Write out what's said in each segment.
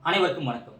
அனைவருக்கும் வணக்கம்.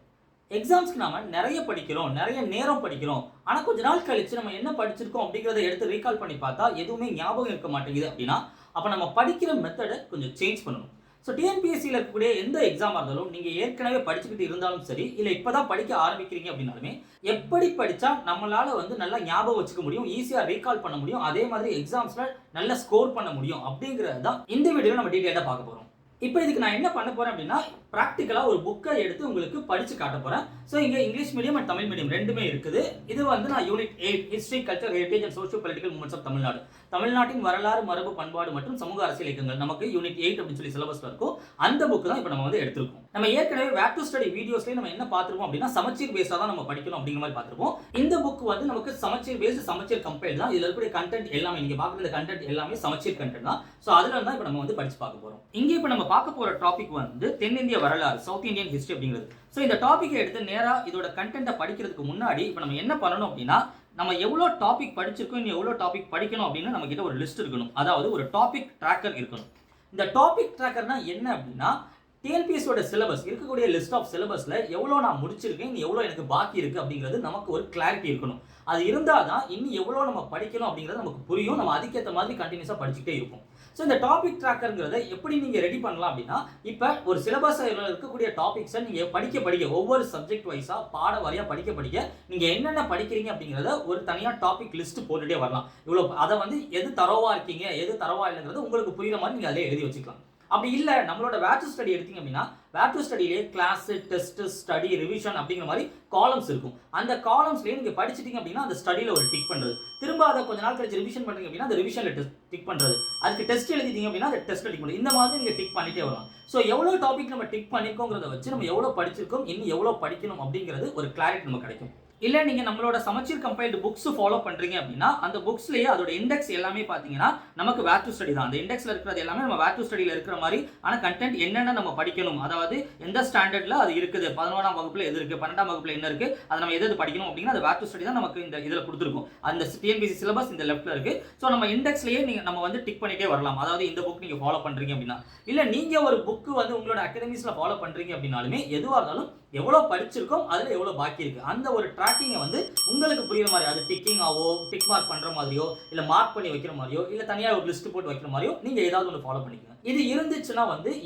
எக்ஸாம்ஸ்க்கு நாம நிறைய படிக்கிறோம், நிறைய நேரம் படிக்கிறோம். ஆனா கொஞ்ச நாள் கழிச்சு நம்ம என்ன படிச்சிருக்கோம் அப்படிங்கிறத எடுத்து ரீகால் பண்ணி பார்த்தா எதுவுமே ஞாபகம் இருக்க மாட்டேங்குது அப்படின்னா, அப்ப நம்ம படிக்கிற மெத்தட கொஞ்சம் சேஞ்ச் பண்ணணும். டிஎன்பிஎஸ்சில இருக்கக்கூடிய எந்த எக்ஸாமா இருந்தாலும் நீங்க ஏற்கனவே படிச்சுக்கிட்டு இருந்தாலும் சரி, இல்ல இப்பதான் படிக்க ஆரம்பிக்கிறீங்க அப்படின்னாலுமே, எப்படி படிச்சா நம்மளால நல்லா ஞாபகம் வச்சுக்க முடியும், ஈஸியா ரீகால் பண்ண முடியும், அதே மாதிரி எக்ஸாம்ஸ்ல நல்ல ஸ்கோர் பண்ண முடியும் அப்படிங்கிறது தான் இந்த வீடியோல நம்ம டீடைலா பார்க்க போறோம். இப்போ இதுக்கு நான் என்ன பண்ண போறேன் அப்படின்னா, பிராக்டிகலா ஒரு புக்கை எடுத்து உங்களுக்கு படிச்சு காட்ட போறேன். ஸோ இங்க English medium and Tamil medium ரெண்டுமே இருக்குது. இது நான் unit 8 history, culture, heritage and socio political movements of Tamil Nadu, தமிழ்நாட்டின் வரலாறு, மரபு, பண்பாடு மற்றும் சமூக அரசியல் இயக்கங்கள், நமக்கு யூனிட் 8 அப்படின்னு சொல்லி சிலபஸ்ல இருக்கும். அந்த புக் தான் இப்போ நம்ம எடுத்திருக்கோம். நம்ம ஏற்கனவே வேர் டு ஸ்டடி வீடியோஸ்லயே நம்ம என்ன பார்த்திருப்போம் அப்படின்னா, சமச்சீர் பேஸ்டா தான் நம்ம படிக்கணும் அப்படிங்கிற மாதிரி பார்த்திருப்போம். இந்த புக் நமக்கு சமச்சீர் பேஸ்ட், சமச்சீர் கம்பைல் தான். இதுல இருக்கக்கூடிய கண்டென்ட் எல்லாமே நீங்க பார்க்குற இந்த கண்டென்ட் எல்லாமே சமச்சீர் கண்டென்ட் தான். ஸோ அதுல தான் இப்போ நம்ம படிச்சு பார்க்க போறோம். இங்க இப்போ நம்ம பார்க்க போற டாபிக் தென்னிந்திய வரலாறு, சவுத் இந்தியன் ஹிஸ்டரி அப்படிங்கிறது. ஸோ இந்த டாபிக்கை எடுத்து நேரா இதோட கண்டென்ட்டை படிக்கிறதுக்கு முன்னாடி இப்போ நம்ம என்ன பண்ணணும் அப்படின்னா, நம்ம எவ்வளோ டாபிக் படிச்சிருக்கோம், இன்னும் எவ்வளோ டாபிக் படிக்கணும் அப்படின்னு நம்ம கிட்ட ஒரு லிஸ்ட் இருக்கணும். அதாவது ஒரு டாபிக் ட்ராக்கர் இருக்கணும். இந்த டாபிக் ட்ராக்கர்னா என்ன அப்படின்னா, டிஎன்பிஎஸ்சியோட சிலபஸ் இருக்கக்கூடிய லிஸ்ட் ஆஃப் சிலபஸ்ல எவ்வளோ நான் முடிச்சிருக்கேன், இன்னும் எவ்வளோ எனக்கு பாக்கி இருக்கு அப்படிங்கிறது நமக்கு ஒரு கிளாரிட்டி இருக்கணும். அது இருந்தால் தான் இன்னும் எவ்வளோ நம்ம படிக்கணும் அப்படிங்கிறது நமக்கு புரியும். நம்ம அதுக்கேற்ற மாதிரி கண்டினியூஸாக படிச்சுட்டே இருப்போம். ஸோ இந்த டாபிக் ட்ராக்கருங்கிறத எப்படி நீங்கள் ரெடி பண்ணலாம் அப்படின்னா, இப்போ ஒரு சிலபஸ் இருக்கக்கூடிய டாபிக்ஸை நீங்கள் படிக்க ஒவ்வொரு சப்ஜெக்ட் வைஸாக பாட வாரியாக படிக்க நீங்கள் என்னென்ன படிக்கிறீங்க அப்படிங்கிறத ஒரு தனியாக டாபிக் லிஸ்ட் போட்டுகிட்டே வரலாம். இவ்வளோ அதை எது தரவா இருக்கீங்க, எது தரவா இல்லைங்கிறது உங்களுக்கு புரியுற மாதிரி நீங்கள் அதிலே எழுதி வச்சுக்கலாம். அப்படி இல்லை, நம்மளோட வேர் டு ஸ்டடி எடுத்தீங்க அப்படின்னா, வேர் டு ஸ்டடியிலே கிளாஸ், டெஸ்ட், ஸ்டடி, ரிவிஷன் அப்படிங்கிற மாதிரி காலம்ஸ் இருக்கும். அந்த காலம்ஸ்லேயே நீங்கள் படிச்சிட்டீங்க அப்படின்னா அந்த ஸ்டடியில் ஒரு டிக் பண்ணுறது, திரும்ப அதை கொஞ்ச நாள் கழிச்சு ரிவிஷன் பண்ணுறீங்க அப்படின்னா அந்த ரிவிஷனில் டிக் பண்ணுறது, அதுக்கு டெஸ்ட் எழுதிட்டீங்க அப்படின்னா அந்த டெஸ்ட் டிக் பண்ணுறது. இந்த மாதிரி நீங்கள் டிக் பண்ணிட்டே வரலாம். ஸோ எவ்வளோ டாபிக் நம்ம டிக் பண்ணியிருக்கோங்கிறத வச்சு நம்ம எவ்வளோ படிச்சிருக்கோம், இன்னும் எவ்வளோ படிக்கணும் அப்படிங்கிறது ஒரு கிளாரிட்டி நமக்கு கிடைக்கும். இல்லை நீங்கள் நம்மளோட சமச்சீர் கம்பைல்டு புக்ஸ் ஃபாலோ பண்ணுறீங்க அப்படின்னா, அந்த புக்ஸ்லேயே அதோட இண்டெக்ஸ் எல்லாமே பார்த்தீங்கன்னா நமக்கு வேர் டு ஸ்டடி தான். அந்த இண்டெக்ஸில் இருக்கிறது எல்லாமே நம்ம வேர் டு ஸ்டடியில் இருக்கிற மாதிரி. ஆனால் கண்டென்ட் என்னென்ன நம்ம படிக்கணும், அதாவது எந்த ஸ்டாண்டர்டில் அது இருக்குது, 11ஆம் வகுப்பில் எது இருக்குது, 12ஆம் வகுப்பில் என்ன இருக்குது, அதை நம்ம எது படிக்கணும் அப்படின்னா அது வேர் டு ஸ்டடி தான் நமக்கு இந்த இதில் கொடுத்துருக்கும். அந்த டிஎன்பிஎஸ்சி சிலபஸ் இந்த லெஃப்ட்டில் இருக்குது. ஸோ நம்ம இண்டெக்ஸ்லேயே நம்ம டிக் பண்ணிட்டே வரலாம். அதாவது இந்த புக் நீங்கள் ஃபாலோ பண்ணுறீங்க அப்படின்னா, இல்லை நீங்கள் ஒரு புக்கு உங்களோட அகாடமிஸில் ஃபாலோ பண்ணுறீங்க அப்படின்னாலுமே, எதுவாக இருந்தாலும் எவ்வளோ படிச்சிருக்கோம், அதில் எவ்வளோ பாக்கி இருக்குது, அந்த ஒரு ட்ராக்கிங்கை உங்களுக்கு புரியுற மாதிரி, அது டிக்கிங் ஆவோ, டிக் மார்க் பண்ணுற மாதிரியோ, இல்லை மார்க் பண்ணி வைக்கிற மாதிரியோ, இல்லை தனியாக ஒரு லிஸ்ட் போட்டு வைக்கிற மாதிரியோ நீங்கள் ஏதாவது ஒன்று ஃபாலோ பண்ணிக்கணும். இது இருந்துச்சுன்னா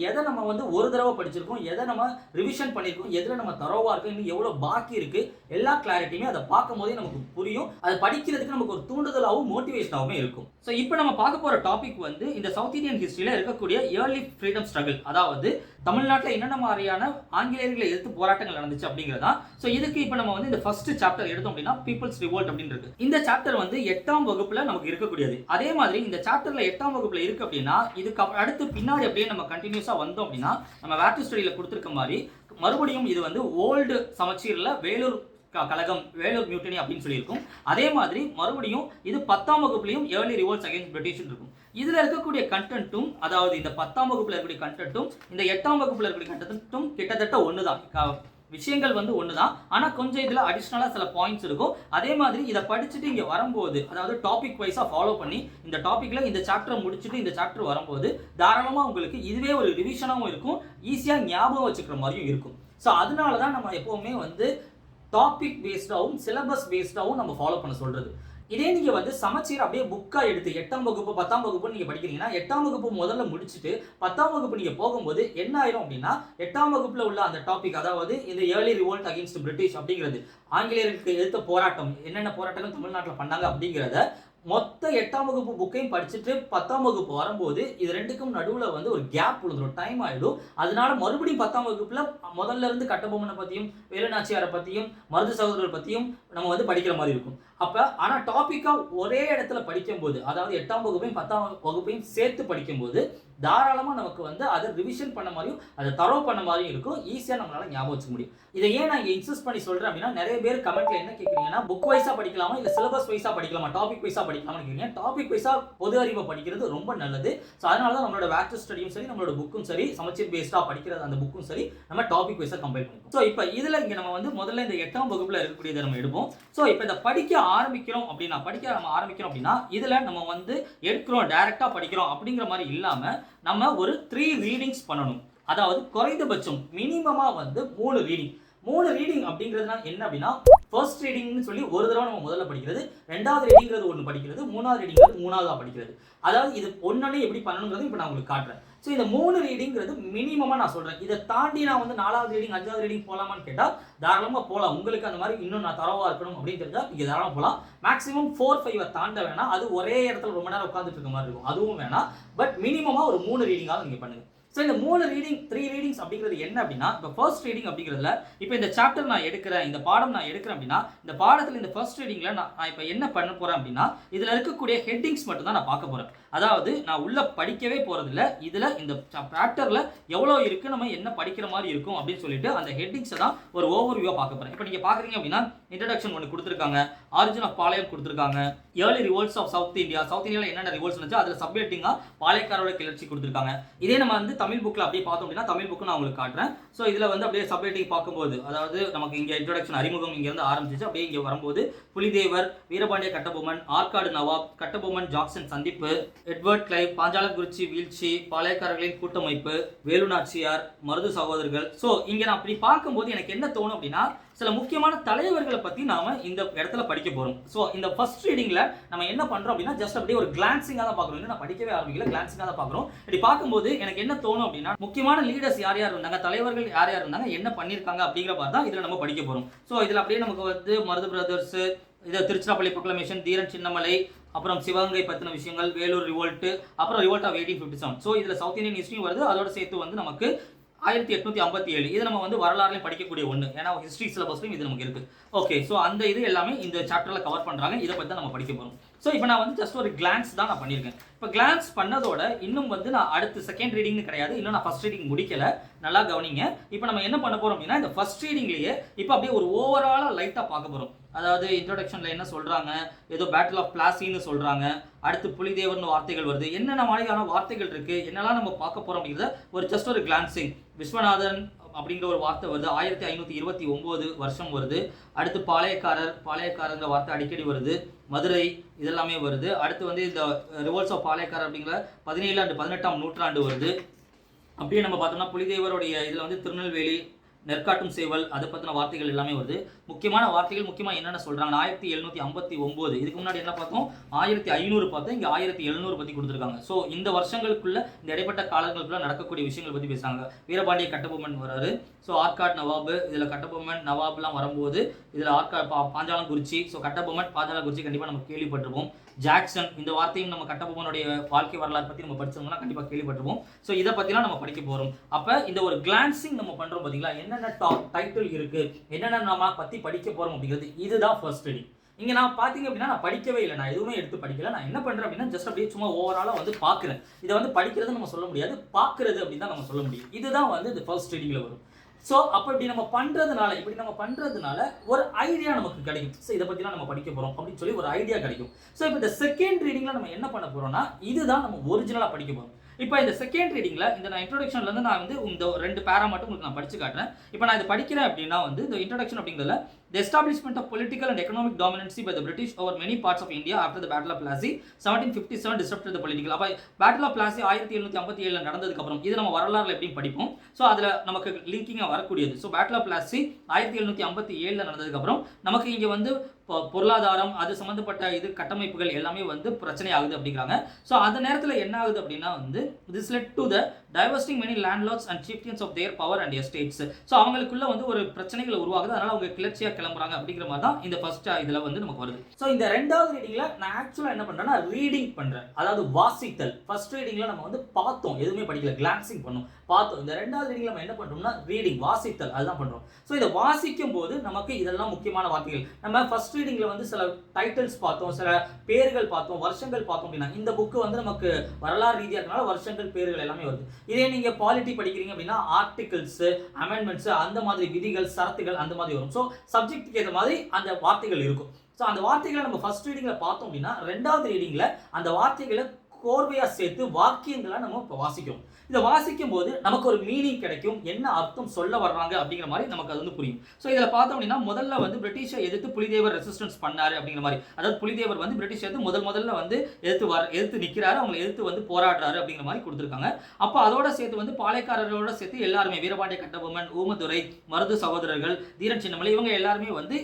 எதை நம்ம ஒரு தடவை படிச்சிருக்கோம், எதை நம்ம ரிவிஷன் பண்ணியிருக்கோம், எதில் நம்ம தரோவா இருக்கு, இன்னும் எவ்வளோ பாக்கி இருக்கு, எல்லா கிளாரிட்டியுமே அதை பார்க்கும் போதே நமக்கு புரியும். அதை படிக்கிறதுக்கு நமக்கு ஒரு தூண்டுதலாகவும் மோட்டிவேஷனாகவும் இருக்கும். ஸோ இப்போ நம்ம பார்க்க போகிற டாபிக் இந்த சவுத் இந்தியன் ஹிஸ்டரியில் இருக்கக்கூடிய ஏர்லி ஃப்ரீடம் ஸ்ட்ரகிள், அதாவது தமிழ்நாட்டில் என்னென்ன மாதிரியான ஆங்கிலேயர்களை எதிர்த்து போராட்டங்கள் நடந்துச்சு அப்படிங்கிறதா. ஸோ இதுக்கு இப்போ நம்ம இந்த ஃபர்ஸ்ட் சாப்டர் எடுத்தோம் அப்படின்னா, பீப்புள்ஸ் ரிவோல்ட் அப்படின்னு இருக்கு. இந்த சாப்டர் 8ஆம் வகுப்புல நமக்கு இருக்கக்கூடியது. அதே மாதிரி இந்த சாப்டர்ல 8ஆம் வகுப்புல இருக்கு அப்படின்னா, இதுக்கு அடுத்து பின்னாடி அப்படியே நம்ம கண்டினியூஸா வந்தோம் அப்படின்னா, நம்ம வேர் டு ஸ்டடியில கொடுத்திருக்க மாதிரி மறுபடியும் இது ஓல்டு சமச்சீர்ல வேலூர் கழகம், வேலூர் மியூட்டனி அப்படின்னு சொல்லியிருக்கும். அதே மாதிரி மறுபடியும் இது 10ஆம் வகுப்புலையும் ஏர்லி ரிவோல்ட்ஸ் அகைன்ஸ்ட் பிரிட்டிஷ் இருக்கும். இதுல இருக்கக்கூடிய கண்டென்ட்டும், அதாவது இந்த 10ஆம் வகுப்புல இருக்கக்கூடிய கண்டென்ட்டும் இந்த 8ஆம் வகுப்புல இருக்கக்கூடிய கண்டென்ட்டும் கிட்டத்தட்ட ஒண்ணுதான். விஷயங்கள் ஒண்ணுதான். ஆனா கொஞ்சம் இதுல அடிஷனலா சில பாயிண்ட்ஸ் இருக்கும். அதே மாதிரி இதை படிச்சுட்டு இங்க வரும்போது, அதாவது டாபிக் வைஸா ஃபாலோ பண்ணி இந்த டாபிக்ல இந்த சாப்டர் முடிச்சுட்டு இந்த சாப்டர் வரும்போது தாராளமா உங்களுக்கு இதுவே ஒரு ரிவிஷனாகவும் இருக்கும், ஈஸியா ஞாபகம் வச்சுக்கிற மாதிரியும் இருக்கும். ஸோ அதனால தான் நம்ம எப்பவுமே டாபிக் பேஸ்டாகவும் சிலபஸ் பேஸ்டாகவும் நம்ம ஃபாலோ பண்ண சொல்றது. இதே நீங்க சமச்சீர் அப்படியே புக்கா எடுத்து 8ஆம் வகுப்பு 10ஆம் வகுப்பு நீங்க படிக்கிறீங்கன்னா, 8ஆம் வகுப்பு முதல்ல முடிச்சுட்டு 10ஆம் வகுப்பு நீங்க போகும்போது என்ன ஆயிரும் அப்படின்னா, 8ஆம் வகுப்புல உள்ள அந்த டாபிக், அதாவது இந்த ஏர்லி ரிவோல்ட் அகைன்ஸ்ட் பிரிட்டிஷ் அப்படிங்கிறது, ஆங்கிலேயருக்கு எதிர்த்த போராட்டம், என்னென்ன போராட்டங்கள் தமிழ்நாட்டில் பண்ணாங்க அப்படிங்கிறத மொத்த 8ஆம் வகுப்பு புக்கையும் படிச்சுட்டு 10ஆம் வகுப்பு வரும்போது இது ரெண்டுக்கும் நடுவில் ஒரு கேப் விழுந்துடும், டைம் ஆயிடும். அதனால மறுபடியும் 10ஆம் வகுப்புல முதல்ல இருந்து கட்டபொம்மனை பத்தியும், வேலுநாச்சியாரை பத்தியும், மருது சகோதரர்கள் பத்தியும் நம்ம படிக்கிற மாதிரி இருக்கும். அப்ப ஆனா டாபிக்கா ஒரே இடத்துல படிக்கும்போது, அதாவது 8ஆம் வகுப்பையும் 10ஆம் வகுப்பையும் சேர்த்து படிக்கும்போது தாராளமா நமக்கு அதை ரிவிஷன் பண்ண மாதிரியும் அதை தரோ பண்ண மாதிரியும் இருக்கும். ஈஸியா நம்மளால ஞாபகம் வச்சுக்க முடியும். இதை ஏன் நான் இன்சிஸ்ட் பண்ணி சொல்றேன் அப்படின்னா, நிறைய பேர் கமெண்ட்ல என்ன கேட்குறீங்கன்னா, புக் வைஸா படிக்கலாமா இல்ல சிலபஸ் வைஸா படிக்கலாமா, டாபிக் வைஸா படிக்கலாமா கேட்குறீங்க. டாபிக் வைஸா பொது அறிவை படிக்கிறது ரொம்ப நல்லது. ஸோ அதனால தான் நம்மளோட வேர் டு ஸ்டடியும் சரி, நம்மளோட புக்கும் சரி, சமச்சீர் பேஸ்டா படிக்கிறது அந்த புக்கும் சரி, நம்ம டாபிக் வைஸா கம்பைல் பண்ணிப்போம். ஸோ இப்போ இதுல இங்க நம்ம முதல்ல இந்த 8ஆம் வகுப்புல இருக்கக்கூடியதை நம்ம எடுப்போம். ஸோ இப்போ இந்த படிக்க ஆரம்பிக்கிறோம் அப்படின்னா, நம்ம ஆரம்பிக்கிறோம் அப்படின்னா, இதுல நம்ம எடுக்கிறோம் டைரக்டா படிக்கிறோம் அப்படிங்கிற மாதிரி இல்லாம நம்ம ஒரு 3 ரீடிங்ஸ் பண்ணணும். அதாவது குறைந்தபட்சம் மினிமமா வந்து 3 ரீடிங். 3 ரீடிங் அப்படிங்கிறதுனா என்ன அப்படின்னா, ஃபர்ஸ்ட் ரீடிங்னு சொல்லி ஒரு தடவை நம்ம முதல்ல படிக்கிறது, ரெண்டாவது ரீடிங்கிறது ஒன்று படிக்கிறது, மூணாவது ரீடிங்கிறது மூணாவதா படிக்கிறது. அதாவது இது ஒன்னொன்னே எப்படி பண்ணணுங்கிறது இப்போ நான் உங்களுக்கு காட்டுறேன். ஸோ இந்த 3 ரீடிங்கிறது மினிமமாக நான் சொல்கிறேன். இதை தாண்டி நான் வந்து 4வது ரீடிங் 5வது ரீடிங் போகலாமான்னு கேட்டால் தாராளமாக போகலாம். உங்களுக்கு அந்த மாதிரி இன்னும் நான் தரவாக இருக்கணும் அப்படின்னு தெரிஞ்சால் நீங்கள் தாராளமாக போகலாம். மேக்ஸிமம் 4-5 தாண்ட வேணாம். அது ஒரே இடத்துல ரொம்ப நேரம் உட்காந்துட்டு இருக்க மாதிரி இருக்கும், அதுவும் வேணாம். பட் மினிமமாக ஒரு 3 ரீடிங்காவது நீங்கள் பண்ணுங்கள். ஸோ இந்த 3 ரீடிங்ஸ் அப்படிங்கிறது என்ன அப்படின்னா, இப்போ ஃபர்ஸ்ட் ரீடிங் அப்படிங்கிறதுல இப்போ இந்த சாப்டர் நான் எடுக்கிறேன், இந்த பாடம் நான் எடுக்கிறேன் அப்படின்னா, இந்த பாடத்தில் இந்த ஃபர்ஸ்ட் ரீடிங்கில் நான் இப்போ என்ன பண்ண போகிறேன் அப்படின்னா, இதில் இருக்கக்கூடிய ஹெட்டிங்ஸ் மட்டும் தான் நான் பார்க்க போகிறேன். அதாவது நான் உள்ள படிக்கவே போகிறதில்ல. இதில் இந்த சாப்டரில் எவ்வளோ இருக்குது, நம்ம என்ன படிக்கிற மாதிரி இருக்கும் அப்படின்னு சொல்லிட்டு அந்த ஹெட்டிங்ஸை தான் ஒரு ஓவர்வியூவாக பார்க்க போகிறேன். இப்போ நீங்கள் பார்க்குறீங்க அப்படின்னா, இன்ட்ரடக்ஷன் ஒன்று கொடுத்துருக்காங்க, ஆரிஜின் ஆஃப் பாளையம் கொடுத்துருக்காங்க, early revolts of South India, South இந்தியாவில் என்னென்ன ரிவோல்ட்ஸ் இருந்துச்சு அதில் சப்ஹெட்டிங்காக பாளையக்காரோட கிளர்ச்சி கொடுத்துருக்காங்க. இதே நம்ம வந்து தமிழ் புக்கில் அப்படியே பார்த்தோம் அப்படின்னா, தமிழ் புக்கு நான் உங்களுக்கு காட்டுறேன். ஸோ இதில் வந்து அப்படியே சப்ஹெட்டிங் பார்க்கும்போது, அதாவது நமக்கு இங்கே இன்ட்ரடக்ஷன் அறிமுகம் இங்கேருந்து ஆரம்பிச்சிச்சு, அப்படியே இங்கே வரும்போது புலிதேவர், வீரபாண்டிய கட்டபொம்மன், ஆற்காடு நவாப், கட்டபொம்மன் ஜாக்சன் சந்திப்பு, எட்வர்ட் கிளைவ், பாஞ்சாலங்குறிச்சி வீழ்ச்சி, பாளையக்காரர்களின் கூட்டமைப்பு, வேலு நாச்சியார், மருது சகோதரர்கள். ஸோ இங்கே நான் அப்படி பார்க்கும்போது எனக்கு என்ன தோணும் அப்படின்னா, சில முக்கியமான தலைவர்களை பற்றி நாம இந்த இடத்துல படிக்க போகிறோம். ஸோ இந்த ஃபர்ஸ்ட் ரீடிங்கில் நம்ம என்ன பண்ணுறோம் அப்படின்னா, ஜஸ்ட் அப்படியே ஒரு கிளான்சிங்காக தான் பார்க்குறோம். நான் படிக்கவே ஆரம்பிக்கல, கிளான்சிங்காக தான் பார்க்குறோம். இப்படி பார்க்கும்போது எனக்கு என்ன தோணும் அப்படின்னா, முக்கியமான லீடர்ஸ் யார் யார் இருந்தாங்க, தலைவர்கள் யார் யார் இருந்தாங்க, என்ன பண்ணியிருக்காங்க அப்படிங்கிற மாதிரி தான் இதில் நம்ம படிக்க போகிறோம். ஸோ இதில் அப்படியே நமக்கு வந்து மருது பிரதர்ஸ், இதை திருச்சிராப்பள்ளி ப்ரொக்ளமேஷன், தீரன் சின்னமலை, அப்புறம் சிவகங்கை பற்றின விஷயங்கள், வேலூர் ரிவோல்ட், அப்புறம் ரிவோல்ட் ஆஃப் 1857. ஸோ இதில் சவுத் இந்தியன் ஹிஸ்ட்ரியும் வருது, அதோட சேர்த்து வந்து நமக்கு 1857 இது நம்ம வந்து வரலாறுலையும் படிக்கக்கூடிய ஒன்று, ஏன்னா ஹிஸ்ட்ரி சிலபஸ்லையும் இது நமக்கு இருக்குது. ஓகே, ஸோ அந்த இது எல்லாமே இந்த சாப்டரில் கவர் பண்ணுறாங்க, இதை பற்றி தான் நம்ம படிக்க போகிறோம். ஸோ இப்போ நான் வந்து ஜஸ்ட் ஒரு கிளான்ஸ் தான் நான் பண்ணியிருக்கேன். இப்போ கிளான்ஸ் பண்ணதோட இன்னும் வந்து நான் அடுத்து செகண்ட் ரீடிங்னு கிடையாது, இன்னும் நான் ஃபர்ஸ்ட் ரீடிங் முடிக்கல, நல்லா கவனிங்க. இப்போ நம்ம என்ன பண்ண போகிறோம் அப்படின்னா, இந்த ஃபர்ஸ்ட் ரீடிங்லேயே இப்போ அப்படியே ஒரு ஓவராலாக லைட்டாக பார்க்க போகிறோம். அதாவது இன்ட்ரோடக்ஷனில் என்ன சொல்கிறாங்க, ஏதோ பேட்டில் ஆஃப் பிளாசின்னு சொல்கிறாங்க, அடுத்து புலிதேவர்னு வார்த்தைகள் வருது, என்னென்ன மாதிரியான வார்த்தைகள் இருக்குது, என்னெல்லாம் நம்ம பார்க்க போகிறோம் அப்படிங்கிறத ஒரு ஜஸ்ட் ஒரு கிளான்சிங். விஸ்வநாதன் அப்படிங்கிற ஒரு வார்த்தை வருது, 1529 வருஷம் வருது. அடுத்து பாளையக்காரங்கிற வார்த்தை அடிக்கடி வருது, மதுரை இதெல்லாமே வருது. அடுத்து வந்து இந்த ரிவோல்ட்ஸ் ஆஃப் பாளையக்காரர் அப்படிங்கிற 17 and 18ஆம் நூற்றாண்டு வருது. அப்படியே நம்ம பார்த்தோம்னா புலிதேவருடைய இதில் வந்து திருநெல்வேலி, நெற்காட்டும் சேவல், அதை பற்றின வார்த்தைகள் எல்லாமே வருது. முக்கியமான வார்த்தைகள் முக்கியமாக என்னென்ன சொல்கிறாங்க, 1759 இதுக்கு முன்னாடி என்ன பார்த்தோம், 1500 பார்த்தோம், இங்கே 1700 பற்றி கொடுத்துருக்காங்க. ஸோ இந்த வருஷங்களுக்குள்ள, இந்த இடைப்பட்ட காலங்களுக்குள்ள நடக்கக்கூடிய விஷயங்கள் பற்றி பேசுகிறாங்க. வீரபாண்டிய கட்டபொம்மன் வராரு, ஸோ ஆற்காடு நவாபு, இதில் கட்டபொம்மன் நவாப்லாம் வரும்போது இதில் பாஞ்சாலங்குறிச்சி, ஸோ கட்டபொம்மன் பாஞ்சாலங்குறிச்சி கண்டிப்பாக நம்ம கேள்விப்பட்டிருப்போம். ஜாக்சன், இந்த வார்த்தையும் நம்ம கட்டபொம்மனுடைய வாழ்க்கை வரலாறு பற்றி நம்ம படிச்சோம்னா கண்டிப்பாக கேள்விப்பட்டிருப்போம். ஸோ இதை பற்றிலாம் நம்ம படிக்க போகிறோம். அப்போ இந்த ஒரு கிளான்சிங் நம்ம பண்ணுறோம் பார்த்தீங்களா, என்னென்ன டைட்டில் இருக்குது, என்னென்ன நம்ம பற்றி படிக்க போகிறோம் அப்படிங்கிறது, இதுதான் ஃபர்ஸ்ட் ரீடிங். இங்கே நான் பார்த்தீங்க அப்படின்னா நான் படிக்கவே இல்லை, நான் எதுவுமே எடுத்து படிக்கல. நான் என்ன பண்ணுறேன் அப்படின்னா, ஜஸ்ட் அப்படியே சும்மா ஓவராலாக வந்து பார்க்குறேன். இதை வந்து படிக்கிறது நம்ம சொல்ல முடியாது, பார்க்குறது அப்படின்னு தான் நம்ம சொல்ல முடியும். இதுதான் வந்து இந்த ஃபர்ஸ்ட் ரீடிங்கில் வரும். ஸோ அப்போ இப்படி நம்ம பண்ணுறதுனால ஒரு ஐடியா நமக்கு கிடைக்கும். ஸோ இதை பற்றிலாம் நம்ம படிக்க போகிறோம் அப்படின்னு சொல்லி ஒரு ஐடியா கிடைக்கும். ஸோ இப்போ இந்த செகண்ட் ரீடிங்கில் நம்ம என்ன பண்ண போகிறோம்னா, இதுதான் நம்ம ஒரிஜினலாக படிக்க போகிறோம். இப்போ இந்த செகண்ட் ரீடிங்கில் இந்த நான் இன்ட்ரோடக்ஷன்லேருந்து நான் வந்து இந்த 2 பேரா மட்டும் உங்களுக்கு நான் படித்து காட்டுறேன். இப்போ நான் இதை படிக்கிறேன் அப்படின்னா வந்து இந்த இன்ட்ரோடக்ஷன் அப்படிங்கிறதுல, the establishment of political and economic dominancy by the British over many parts of India after the Battle of Plassey 1757 disrupted the political. அப்போ Battle of Plassey 1757 நடந்ததுக்கு அப்புறம் இது நம்ம வரலாறுல எப்படியும் படிப்போம். ஸோ அதில் நமக்கு லிங்கிங்காக வரக்கூடியது. ஸோ Battle of Plassey 1757 நடந்ததுக்கு அப்புறம் நமக்கு இங்கே வந்து பொருளாதாரம், அது சம்மந்தப்பட்ட இது கட்டமைப்புகள் எல்லாமே வந்து பிரச்சனை ஆகுது அப்படிங்கிறாங்க. ஸோ அந்த நேரத்தில் என்ன ஆகுது அப்படின்னா வந்து, this led to the divesting many landlords and chieftains of their power and estates. So அவங்களுக்குள்ள வந்து ஒரு பிரச்சனைகள் உருவாகுது, அதனால அவங்க கிளர்ச்சியாக கிளம்புறாங்க அப்படிங்கிற மாதிரி தான் இந்த ஃபர்ஸ்ட் இதில் வந்து நமக்கு வருது. ஸோ இந்த ரெண்டாவது ரீடிங்ல நான் ஆக்சுவலாக என்ன பண்ணுறேன்னா ரீடிங் பண்ணுறேன், அதாவது வாசித்தல். ஃபர்ஸ்ட் ரீடிங்ல நம்ம வந்து பார்த்தோம், எதுவுமே படிக்கல, கிளான்சிங் பண்ணோம், பார்த்தோம். இந்த ரெண்டாவது ரீடிங்ல நம்ம என்ன பண்ணுறோம்னா ரீடிங், வாசித்தல், அதுதான் பண்ணுறோம். ஸோ இதை வாசிக்கும் போது நமக்கு இதெல்லாம் முக்கியமான வார்த்தைகள். நம்ம ஃபர்ஸ்ட் ரீடிங்ல வந்து சில டைட்டில்ஸ் பார்த்தோம், சில பேர்கள் பார்த்தோம், வருஷங்கள் பார்த்தோம் அப்படின்னா, இந்த புக்கு வந்து நமக்கு வரலாறு ரீதியாக இருக்கனால வருஷங்கள், பேர்கள் எல்லாமே வருது. இதே நீங்கள் பாலிட்டி படிக்கிறீங்க அப்படின்னா ஆர்டிகல்ஸ், அமெண்ட்மெண்ட்ஸ், அந்த மாதிரி விதிகள், சரத்துகள் அந்த மாதிரி வரும். ஸோ சப்ஜெக்ட்டுக்கு ஏற்ற மாதிரி அந்த வார்த்தைகள் இருக்கும். ஸோ அந்த வார்த்தைகளை நம்ம ஃபர்ஸ்ட் ரீடிங்ல பார்த்தோம் அப்படின்னா, ரெண்டாவது ரீடிங்ல அந்த வார்த்தைகளை கோர்வையா சேர்த்து வாக்கியங்களை நம்ம இப்போ வாசிக்கிறோம். இதை வாசிக்கும் போது நமக்கு ஒரு மீனிங் கிடைக்கும், என்ன அர்த்தம் சொல்ல வர்றாங்க அப்படிங்கிற மாதிரி நமக்கு அது வந்து புரியும். ஸோ இதில் பார்த்தோம் அப்படின்னா முதல்ல வந்து பிரிட்டிஷை எதிர்த்து புலிதேவர் ரெசிஸ்டன்ஸ் பண்ணாரு அப்படிங்கிற மாதிரி, அதாவது புலிதேவர் வந்து பிரிட்டிஷ் எடுத்து முதல்ல வந்து எதிர்த்து நிற்கிறாரு, அவங்களை எதிர்த்து வந்து போராடுறாரு அப்படிங்கிற மாதிரி கொடுத்துருக்காங்க. அப்போ அதோட சேர்த்து வந்து பாளையக்காரர்களோட சேர்த்து எல்லாருமே வீரபாண்டிய கட்டபொம்மன், ஊமதுரை, மருது சகோதரர்கள், தீரன் சின்னமலை இவங்க எல்லாருமே வந்து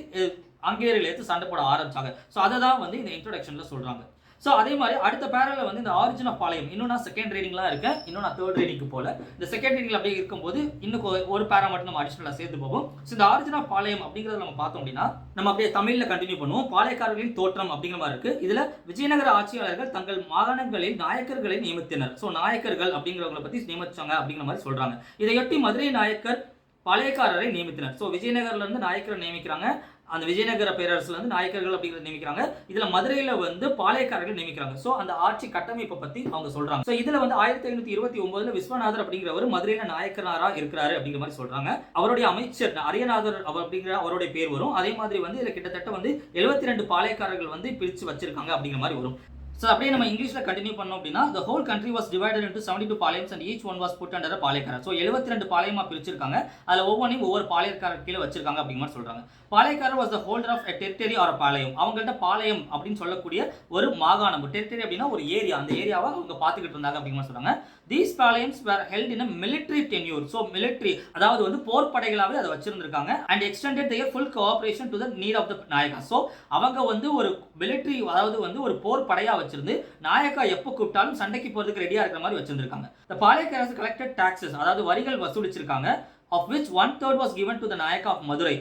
ஆங்கிலேயர்கள் எடுத்து சண்டை போட ஆரம்பிச்சாங்க. ஸோ அதை தான் வந்து இந்த இன்ட்ரோடக்ஷன்ல சொல்றாங்க. ஸோ அதே மாதிரி அடுத்த பேரல வந்து இந்த ஆரிஜின் ஆஃப் பாளையம் இன்னும் நான் செகண்ட் ரீடிங்லாம் இருக்கேன், இன்னும் நான் தேர்ட் ரீடிங்க்கு போல. இந்த செகண்ட் ரீடிங்ல அப்படியே இருக்கும்போது இன்னும் ஒரு பேரா மட்டும் நம்ம அடிஷனலாக சேர்த்து போவோம். ஸோ இந்த ஆரிஜின் ஆஃப் பாளையம் அப்படிங்கிறத நம்ம பார்த்தோம் அப்படின்னா நம்ம அப்படியே தமிழில் கண்டினியூ பண்ணுவோம். பாளையக்காரர்களின் தோற்றம் அப்படிங்கிற மாதிரி இருக்கு. இதுல விஜயநகர ஆட்சியாளர்கள் தங்கள் மாகாணங்களில் நாயக்கர்களை நியமித்தனர். ஸோ நாயக்கர்கள் அப்படிங்கிறவங்களை பத்தி நியமிச்சாங்க அப்படிங்கிற மாதிரி சொல்றாங்க. இதையொட்டி மதுரை நாயக்கர் பாளையக்காரரை நியமித்தனர். ஸோ விஜயநகர்ல இருந்து நாயக்கரை நியமிக்கிறாங்க, அந்த விஜயநகர பேரரசுல வந்து நாயக்கர்கள் அப்படிங்கிறத நியமிக்கிறாங்க. இதுல மதுரையில வந்து பாளையக்காரர்கள் நியமிக்கிறாங்க. சோ அந்த ஆட்சி கட்டமைப்பை பத்தி அவங்க சொல்றாங்க. சோ இதுல வந்து 1529 விஸ்வநாதர் அப்படிங்கிறவர் மதுரையில நாயக்கராரா இருக்கிறாரு அப்படிங்கிற மாதிரி சொல்றாங்க. அவருடைய அமைச்சர் அரியநாதர் அப்படிங்கிற அவருடைய பேர் வரும். அதே மாதிரி வந்து இதுல கிட்டத்தட்ட வந்து 72 பாளையக்காரர்கள் வந்து பிரிச்சு வச்சிருக்காங்க அப்படிங்கிற மாதிரி வரும். ஸோ அப்படியே நம்ம இங்கிலீஷில் கண்டினியூ பண்ணோம் அப்படின்னா the whole country was divided into 72 palayams and each one was put under a palayakkarar. So 72 பாளையமா பிரிச்சிருக்காங்க. அதில் ஒவ்வொரு பாளையக்காரர் கீழே வச்சிருக்காங்க அப்படிங்கிற மாதிரி சொல்றாங்க. பாளையக்காரர் was the holder of a territory or a பாளையம். அவங்கள்ட்ட பாளையம் அப்படின்னு சொல்லக்கூடிய ஒரு மாகாணம், டெரிட்டரி அப்படின்னா ஒரு ஏரியா, அந்த ஏரியாவை அவங்க பார்த்துக்கிட்டு இருந்தாங்க அப்படிங்கிற மாதிரி சொல்றாங்க. These Palayams were held in a military tenure. So military அதாவது வந்து போர் படைகளாகவே அதை வச்சிருந்திருக்காங்க. and extended their full cooperation to the need of the Nayaka. So அவங்க வந்து ஒரு மிலிட்ரி அதாவது வந்து ஒரு போர் படையா வச்சிருந்து நாயக்கா எப்போ கூப்பிட்டாலும் சண்டைக்கு போறதுக்கு ரெடியா இருக்கிற மாதிரி வச்சிருந்திருக்காங்க. The பாளையக்காரர்ஸ் collected taxes, அதாவது வரிகள் வசூலிச்சிருக்காங்க. of which 1/3 was given to the Nayaka of Madurai.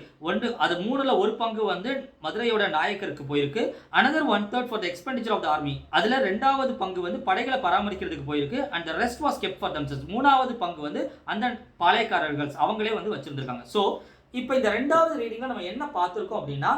அது மூணுல ஒரு பங்கு வந்து மதுரையோட நாயக்கருக்கு போயிருக்கு. another 1/3 for the expenditure of the army. அதுல ரெண்டாவது பங்கு வந்து படைகளை பராமரிக்கிறதுக்கு போயிருக்கு. and the rest was kept for themselves. மூணாவது பங்கு வந்து அந்த பாளையக்காரர்கள் அவங்களே வந்து வச்சிருந்திருக்காங்க. சோ இப்போ இந்த ரெண்டாவது ரீடிங்ல நம்ம என்ன பார்த்திருக்கோம் அப்படின்னா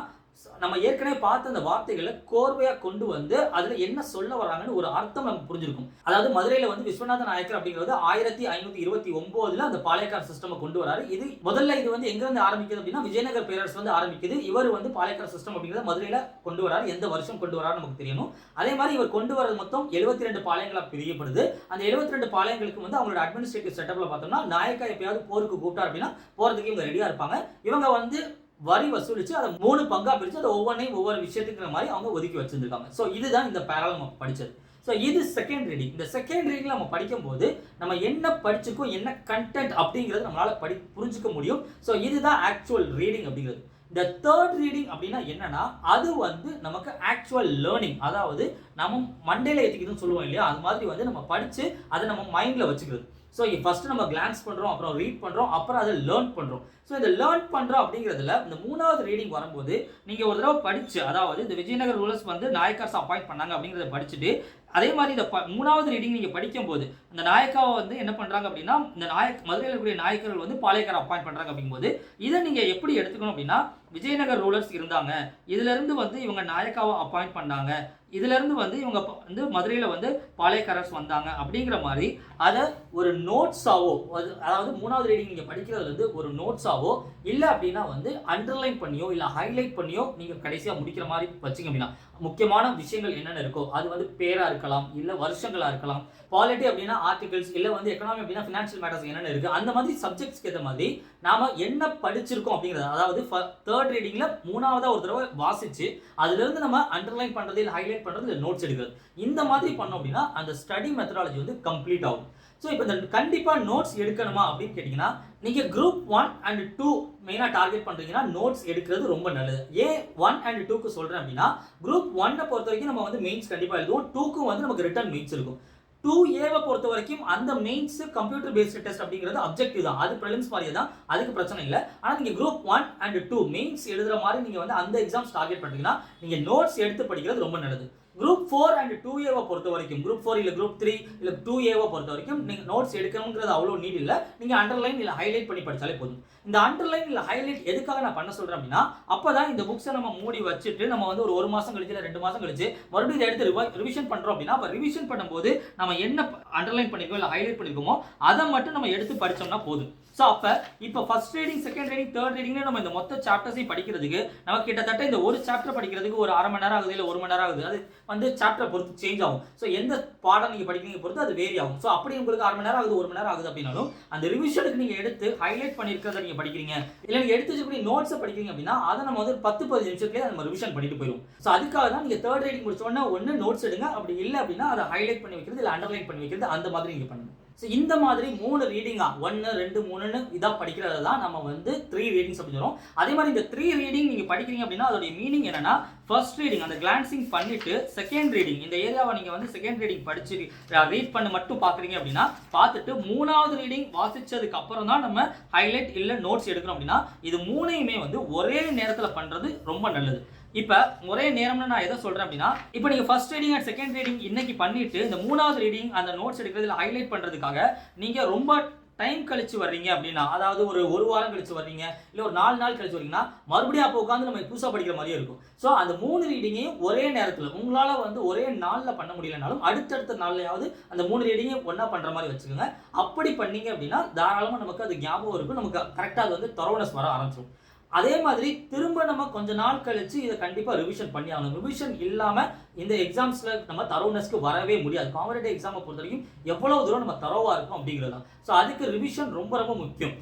நம்ம ஏற்கனவே பார்த்த அந்த வார்த்தைகளை கோர்வையா கொண்டு வந்து அதுல என்ன சொல்ல வராங்கன்னு ஒரு அர்த்தம் நமக்கு புரிஞ்சிருக்கும். அதாவது மதுரையில வந்து விஸ்வநாத நாயக்கர் அப்படிங்கிறது 1529 அந்த பாளையக்கார சிஸ்டம் கொண்டு வராரு. இது முதல்ல இது வந்து எங்க இருந்து ஆரம்பிக்குது அப்படின்னா விஜயநகர பேரரசு வந்து ஆரம்பிக்குது. இவர் வந்து பாளையக்கார சிஸ்டம் அப்படிங்கிறத மதுரையில கொண்டு வராரு. எந்த வருஷம் கொண்டு வராரு நமக்கு தெரியணும். அதே மாதிரி இவர் கொண்டு வரது மொத்தம் 72 பாளையங்களா பிரியப்படுது. அந்த 72 பாளையங்களுக்கு வந்து அவங்களோட அட்மினிஸ்ட்ரேட்டிவ் செட்டப்ல பார்த்தோம்னா நாயக்கா எப்பயாவது போருக்கு கூப்பிட்டார் அப்படின்னா போறதுக்கு இவங்க ரெடியா இருப்பாங்க. இவங்க வந்து வரி வசூலிச்சு அதை 3 பங்கா பிரிச்சு அதை ஒவ்வொரு விஷயத்துக்கு மாதிரி அவங்க ஒதுக்கி வச்சிருக்காங்க. ஸோ இதுதான் இந்த பேரல் நம்ம படிச்சது. ஸோ இது செகண்ட் ரீடிங். இந்த செகண்ட் ரீடிங்ல நம்ம படிக்கும் போது நம்ம என்ன படிச்சிருக்கோம், என்ன கண்டென்ட் அப்படிங்கிறது நம்மளால புரிஞ்சுக்க முடியும். ஸோ இதுதான் ஆக்சுவல் ரீடிங் அப்படிங்கிறது. இந்த தேர்ட் ரீடிங் அப்படின்னா என்னன்னா அது வந்து நமக்கு ஆக்சுவல் லேர்னிங், அதாவது நம்ம மண்டையில ஏற்றிக்கிதுன்னு சொல்லுவோம் இல்லையா, அது மாதிரி வந்து நம்ம படிச்சு அதை நம்ம மைண்ட்ல வச்சுக்கிறது. ஸோ ஃபர்ஸ்ட் நம்ம கிளான்ஸ் பண்றோம், அப்புறம் ரீட் பண்றோம், அப்புறம் அதை லேர்ன் பண்றோம். ஸோ இந்த லேர்ன் பண்றோம் அப்படிங்கிறதுல இந்த மூணாவது ரீடிங் வரும்போது நீங்க ஒரு தடவை படிச்சு, அதாவது இந்த விஜயநகர் ரூலர்ஸ் வந்து நாயக்கர்ஸ் அப்பாயிண்ட் பண்ணாங்க அப்படிங்கிறத படிச்சுட்டு அதே மாதிரி இந்த மூணாவது ரீடிங் நீங்க படிக்கும் போது அந்த நாயக்காவை வந்து என்ன பண்றாங்க அப்படின்னா இந்த மதுரையில் இருக்கக்கூடிய நாயக்கர்கள் வந்து பாளையக்கார அப்பாயிண்ட் பண்றாங்க அப்படிங்கும்போது இதை நீங்க எப்படி எடுத்துக்கணும் அப்படின்னா விஜயநகர் ரூலர்ஸ் இருந்தாங்க, இதுல இருந்து வந்து இவங்க நாயக்காவை அப்பாயிண்ட் பண்ணாங்க, இதுல இருந்து வந்து இவங்க வந்து மதுரையில வந்து பாளையக்காரர்ஸ் வந்தாங்க அப்படிங்கிற மாதிரி அதை ஒரு நோட்ஸாவோ, அதாவது மூணாவது ரீடிங் நீங்க படிக்கிறதுல இருந்து ஒரு நோட்ஸாவோ இல்ல அப்படின்னா வந்து அண்டர்லைன் பண்ணியோ இல்ல ஹைலைட் பண்ணியோ நீங்க கடைசியா முடிக்கிற மாதிரி வச்சிங்க அப்படின்னா முக்கியமான விஷயங்கள் என்னென்ன இருக்கோ அது வந்து பேரா இருக்கலாம், இல்ல வருஷங்களா இருக்கலாம், பாலிட்டி அப்படின்னா ஆர்டிகல்ஸ், இல்ல வந்து எக்கனாமி அப்படின்னா ஃபினான்ஷியல் மேட்டர்ஸ் என்னென்ன இருக்கு, அந்த மாதிரி சப்ஜெக்ட்ஸ்க்கு ஏற்ற மாதிரி நாம என்ன படிச்சிருக்கோம் அப்படிங்கிறது, அதாவது தேர்ட் ரீடிங்ல மூணாவதா ஒரு தடவை வாசிச்சு அதுல இருந்து நம்ம அண்டர்லைன் பண்றது இல்ல ஹைலைட் பண்றது இல்ல நோட்ஸ் எடுக்கிறது, இந்த மாதிரி பண்ணோம் அப்படின்னா அந்த ஸ்டடி மெத்தடாலஜி வந்து கம்ப்ளீட் ஆகும். ஸோ இப்போ இந்த கண்டிப்பாக நோட்ஸ் எடுக்கணுமா அப்படின்னு கேட்டிங்கன்னா நீங்கள் குரூப் 1 and 2 மெயினாக டார்கெட் பண்ணுறீங்கன்னா நோட்ஸ் எடுக்கிறது ரொம்ப நல்லது. ஏன் 1 and 2க்கு சொல்கிறேன் அப்படின்னா குரூப் 1 பொறுத்த வரைக்கும் நம்ம வந்து மெயின்ஸ் கண்டிப்பாக எழுதுவோம், 2க்கும் வந்து நமக்கு ரிட்டன் மெயின்ஸ் இருக்கும். 2A பொறுத்த வரைக்கும் அந்த மெயின்ஸ் கம்ப்யூட்டர் பேஸ்ட் டெஸ்ட் அப்படிங்கிறது அப்ஜெக்டிவ் தான், அது ப்ரிலிம்ஸ் மாதிரி தான், அதுக்கு பிரச்சனை இல்லை. ஆனால் நீங்கள் குரூப் 1 and 2 மெயின்ஸ் எழுதுற மாதிரி நீங்கள் வந்து அந்த எக்ஸாம்ஸ் டார்கெட் பண்ணுறீங்கன்னா நீங்கள் நோட்ஸ் எடுத்து படிக்கிறது ரொம்ப நல்லது. குரூப் 4 and 2A பொறுத்த வரைக்கும் குரூப் 4 இல்ல குரூப் 3 இல்ல 2A பொறுத்த வரைக்கும் நீங்க நோட்ஸ் எடுக்கணும்ங்கிறது அவ்வளவு நீட் இல்ல, நீங்க அண்டர்லைன் இல்ல ஹைலைட் பண்ணி படிச்சாலே போதும். இந்த அண்டர்லைன் இல்ல ஹைலைட் எதுக்காக நான் பண்ண சொல்றேன் அப்படின்னா, அப்பதான் இந்த புக்ஸை நம்ம மூடி வச்சுட்டு நம்ம வந்து ஒரு மாசம் கழிச்சு இல்ல 2 மாசம் கழிச்சு மறுபடியும் இதை எடுத்து ரிவிஷன் பண்றோம் அப்படின்னா, அப்ப ரிவிஷன் பண்ணும்போது நம்ம என்ன அண்டர்லைன் பண்ணிருக்கோம் இல்ல ஹைலைட் பண்ணிருக்கோமோ அதை மட்டும் நம்ம எடுத்து படிச்சோம்னா போதும். ஸோ அப்போ இப்போ first reading, second reading, third ரீடிங்னு நம்ம இந்த மொத்த சாப்டர்ஸையும் படிக்கிறதுக்கு நமக்கு கிட்டத்தட்ட இந்த ஒரு சாப்டர் படிக்கிறதுக்கு ஒரு அரை மணி நேரம் ஆகுது இல்லை 1 மணி நேரம் ஆகுது. அது வந்து சாப்டர் பொறுத்து சேஞ்ச் ஆகும். ஸோ எந்த பாடம் நீங்கள் படிக்கிறீங்க பொறுத்து அது வேரி ஆகும். ஸோ அப்படி உங்களுக்கு அரை மணி நேரம் ஆகுது 1 மணி நேரம் ஆகுது அப்படின்னாலும் அந்த ரிவிஷனுக்கு நீங்கள் எடுத்து ஹைலைட் பண்ணியிருக்கிறத நீங்கள் படிக்கிறீங்க இல்லை நீங்கள் எடுத்து வச்சுக்கூடிய நோட்ஸை படிக்கிறீங்க அப்படின்னா அதை நம்ம வந்து 10-15 நிமிஷத்துலேயே நம்ம ரிவிஷன் பண்ணிட்டு போயிடும். ஸோ அதுக்காக தான் நீங்கள் தேர்ட் ரீடிங் முடிச்சோன்னா ஒன்று நோட்ஸ் எடுங்க, அப்படி இல்லை அப்படின்னா அதை ஹைலைட் பண்ணி வைக்கிறது இல்லை அண்டர்லைன் பண்ணி வைக்கிறது அந்த மாதிரி நீங்கள் பண்ணுங்க. ஸோ இந்த மாதிரி 3 ரீடிங்கா 1, 2, 3ன்னு இதாக படிக்கிறது தான் நம்ம வந்து 3 ரீடிங்ஸ் அப்படின்னு சொல்லுவோம். அதே மாதிரி இந்த 3 ரீடிங் நீங்கள் படிக்கிறீங்க அப்படின்னா அதோடைய மீனிங் என்னன்னா, ஃபர்ஸ்ட் ரீடிங் அந்த கிளான்சிங் பண்ணிட்டு செகண்ட் ரீடிங் இந்த ஏரியாவை நீங்கள் வந்து செகண்ட் ரீடிங் படிச்சு ரீட் பண்ண மட்டும் பார்க்குறீங்க அப்படின்னா, பார்த்துட்டு 3வது ரீடிங் வாசிச்சதுக்கு அப்புறம் தான் நம்ம ஹைலைட் இல்லை நோட்ஸ் எடுக்கணும் அப்படின்னா, இது 3யுமே வந்து ஒரே நேரத்தில் பண்ணுறது ரொம்ப நல்லது. இப்போ ஒரே நேரம்னு நான் எதை சொல்றேன் அப்படின்னா, இப்போ நீங்க first reading and second reading இன்னைக்கு பண்ணிட்டு இந்த 3வது ரீடிங் அந்த நோட்ஸ் எடுக்கிறதுல ஹைலைட் பண்றதுக்காக நீங்க ரொம்ப டைம் கழிச்சு வர்றீங்க அப்படின்னா, அதாவது ஒரு வாரம் கழிச்சு வர்றீங்க இல்லை ஒரு 4 நாள் கழிச்சு வரீங்கன்னா மறுபடியும் அப்போ உட்காந்து நம்ம புதுசாக படிக்கிற மாதிரியே இருக்கும். ஸோ அந்த 3 ரீடிங்கையும் ஒரே நேரத்தில் உங்களால் வந்து ஒரே நாளில் பண்ண முடியலனாலும் அடுத்தடுத்த நாள்லையாவது அந்த 3 ரீடிங்கையும் ஒன்றா பண்ணுற மாதிரி வச்சுக்கோங்க. அப்படி பண்ணீங்க அப்படின்னா தாராளமாக நமக்கு அது ஞாபகம் இருக்கும், நமக்கு கரெக்டாக அது வந்து தரோனஸ் வர ஆரம்பிச்சிடும். அதே மாதிரி திரும்ப நம்ம கொஞ்ச நாள் கழிச்சு இதை கண்டிப்பா ரிவிஷன் பண்ணி ஆகணும். ரிவிஷன் இல்லாம இந்த எக்ஸாம்ஸ்ல நம்ம தரோனஸ்க்கு வரவே முடியாது. காம்படிட்டிவ் எக்ஸாமை பொறுத்த வரைக்கும் எவ்வளவு தூரம் நம்ம தரோவா இருக்கும் அப்படிங்கிறதா. ஸோ அதுக்கு ரிவிஷன் ரொம்ப ரொம்ப முக்கியம்.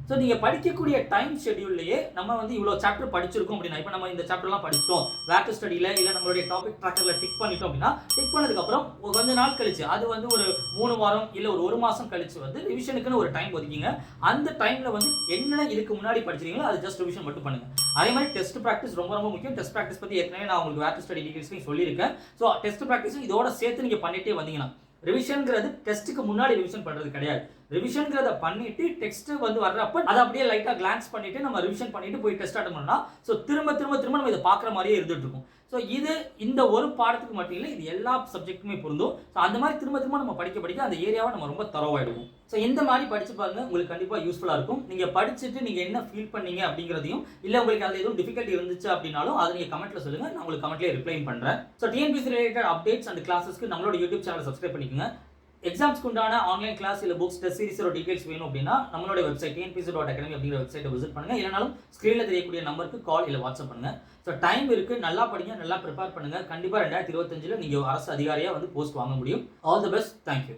ஸோ நீங்கள் படிக்கக்கூடிய டைம் ஷெடியூல்லையே நம்ம வந்து இவ்வளோ சாப்டர் படிச்சிருக்கோம் அப்படின்னா, இப்போ நம்ம இந்த சாப்டர்லாம் படிச்சிட்டோம் வேர் டு ஸ்டடியில் இல்லை நம்மளுடைய டாபிக் ட்ராக்கரில் டிக் பண்ணிட்டோம் அப்படின்னா, டிக் பண்ணதுக்கப்புறம் கொஞ்ச நாள் கழிச்சு அது வந்து ஒரு 3 வாரம் இல்லை ஒரு மாதம் கழிச்சு வந்து ரிவிஷனுக்குன்னு ஒரு டைம் ஒதுக்கிங்க. அந்த டைமில் வந்து என்ன இதுக்கு முன்னாடி படிச்சிருக்கீங்களோ அது ஜஸ்ட் ரிவிஷன் மட்டும் பண்ணுங்க. அதே மாதிரி டெஸ்ட் ப்ராக்டிஸ் ரொம்ப ரொம்ப முக்கியம். டெஸ்ட் ப்ராக்டிஸ் பற்றி ஏற்கனவே நான் உங்களுக்கு வேர் டு ஸ்டடி டீடைல்ஸ்லையும் சொல்லியிருக்கேன். ஸோ டெஸ்ட் ப்ராக்டிஸும் இதோட சேர்த்து நீங்கள் பண்ணிட்டே வந்தீங்கன்னா, ரிவிஷன்ங்கிறது டெஸ்ட்டுக்கு முன்னாடி ரிவிஷன் பண்ணுறது கிடையாது. ரிவிஷன்ங்கிறத பண்ணிட்டு டெக்ஸ்ட் வந்து வர்றப்ப அதை அப்படியே லைட்டாக கிளான்ஸ் பண்ணிட்டு நம்ம ரிவிஷன் பண்ணிட்டு போய் டெஸ்ட் அட்டன் பண்ணா, ஸோ திரும்ப நம்ம இதை பார்க்குற மாதிரியே இருந்துட்டு இருக்கும். ஸோ இது இந்த ஒரு பாடத்துக்கு மட்டும் இல்லை, இது எல்லா சப்ஜெக்ட்டுமே பொருந்தும். ஸோ அந்த மாதிரி திரும்ப நம்ம படிக்க அந்த ஏரியாவை நம்ம ரொம்ப தரோவாயிடுவோம். ஸோ இந்த மாதிரி படிச்சு பாருங்க, உங்களுக்கு கண்டிப்பாக யூஸ்ஃபுல்லாக இருக்கும். நீங்கள் படிச்சுட்டு நீங்கள் என்ன ஃபீல் பண்ணீங்க அப்படிங்கிறதையும், இல்லை உங்களுக்கு அதில் எதுவும் டிஃபிகல்ட்டி இருந்துச்சு அப்படின்னாலும் அதை நீங்கள் கமெண்ட்டில் சொல்லுங்கள், நான் உங்களுக்கு கமெண்ட்லேயே ரிப்ளை பண்ணுறேன். So TNPSC related updates and கிளாஸஸ்க்கு நம்மளோட யூடியூப் சேனல் சப்ஸ்கிரைப் பண்ணிக்கோங்க. எக்ஸாம்ஸ்க்கு உண்டான ஆன்லைன் கிளாஸ் இல்லை புக்ஸ் டெஸ்ட் சீரிஸோட டீடைல்ஸ் வேணும் அப்படின்னா நம்மளோட வெப்சைட் tnpc.academy அப்படிங்கிற வெப்சைட்டை விசிட் பண்ணுங்க. இல்லைனாலும் ஸ்க்ரீனில் தெரியக்கூடிய நம்பருக்கு கால் இல்லை வாட்ஸ்அப் பண்ணுங்க. ஸோ டைம் இருக்கு, நல்லா படிங்க, நல்லா ப்ரிப்பேர் பண்ணுங்க. கண்டிப்பாக 2025 நீங்கள் அரசு அதிகாரியாக வந்து போஸ்ட் வாங்க முடியும். All the best. தேங்க்யூ.